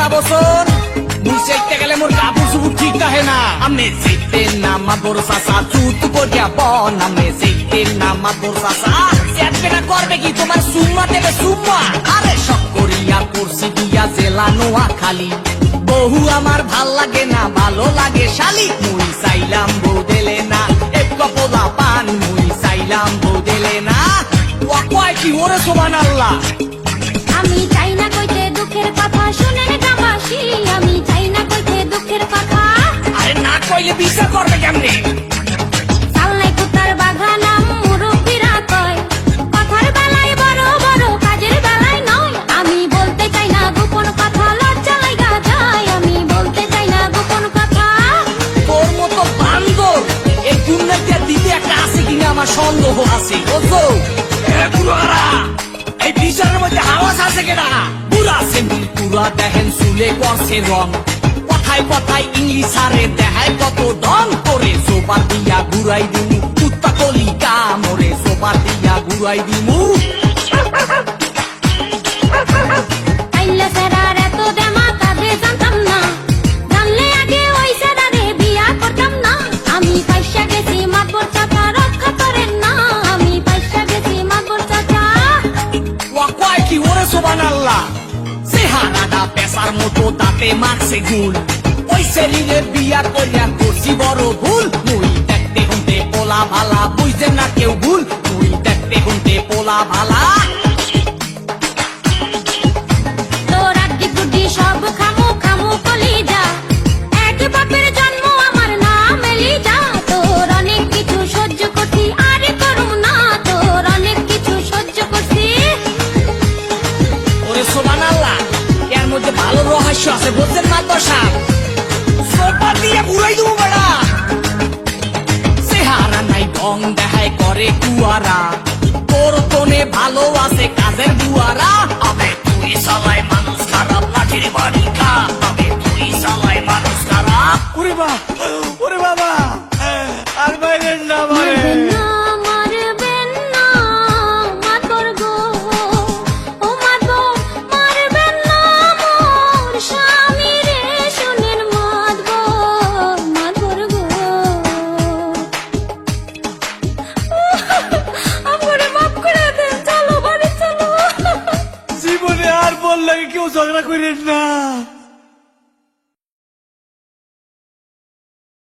কথা বছর মুই চাইতে গেলে মোর কাপড় চুপুর ঠিক থাকে না। আমি চাইতে না মাদর চাচা চুত করিয়া বন, আমি চাইতে না মাদর চাচা চেতবে না করবে কি তোমার সুম্মা দেবে সুম্মা। আরে শখ করিয়া করছি দিয়া জেলা নোয়া খালি, বহু আমার ভাল লাগে না ভালো লাগে শালি। মুই চাইলাম বউ দিলে না এক কপলা পান, মুই চাইলাম বউ দিলে না। ও কয় কি ওরে সুবহানাল্লাহ। আমি চাই না কইতে দুঃখের কথা শুনেন গ্রামবাসী, আমি চাই না কইতে দুঃখের কথা। আরে না কইলে বিচার করবে কেমনে? চালনাই কুতার বাগানাম মুরব্বিরা কয়, কথার বেলায় বড় বড় কাজের বেলায় নয়। আমি বলতে চাই না গোপন কথা, লজ্জা লাগা যায়। আমি বলতে চাই না গোপন কথা। তোর মতো বান্দর এই দুনিয়াতে দিতে একটা আছে কিনা আমার সন্দেহ আছে। বুঝছো বুড়ারা এই বিচারের মধ্যে আওয়াজ আছে কেনা? বুড়া সেমনি পুরা দেখেন চুলে করছে রং, কথায় কথায় ইংলিশ আরে দেখায় কত দম করে। সোপার দিয়া ঘুরাই দিমু কুত্তা কলি কামড়ে, সোপার দিয়া ঘুরাই দিমু। আইলা ফেরার এত দেমা কাঁধে জানতাম না, জানলে আগে ওই সেরারে বিয়া করতাম না। আমি পয়সা গেছি মাতবর চাচা রক্ষা করেন না, আমি পয়সা গেছি মাতবর চাচা। ওয়া কয় কি ওরে সুবহানাল্লাহ। চেহারাটা পেশার মতো দাঁতে মারছে গুল, ওই শরীরে বিয়া করিয়া করছি বড় ভুল। মুই দেখতে হুনতে পোলা ভালা বুঝতে না কেউ ভুল, মুই দেখতে হুনতে পোলা ভালা। তোর আড্ডি গুড্ডি সব খামু খামু কলিজা, এক বাপের জন্ম আমার নাম এলিজা। তোর অনেক কিছু সহ্য করছি আর করুম না, তোর অনেক কিছু সহ্য করছি। ওরে সুবহানাল্লাহ, এর মধ্যে ভালো রহস্য আছে বুঝছেন মাতবর সাহেব। সোপা দিয়ে ঘুরাই দেবো বেড়া। চেহারা নাই ঢং দেখায় করে কুয়ারা, তোর তোনে ভালো আছে কাজের বুয়ারা। আবে তুই সালাই মানুষ খারাপ লাঠির বাড়ি খা, আবে তুই সালাই মানুষ খারাপ। ওরে বাহ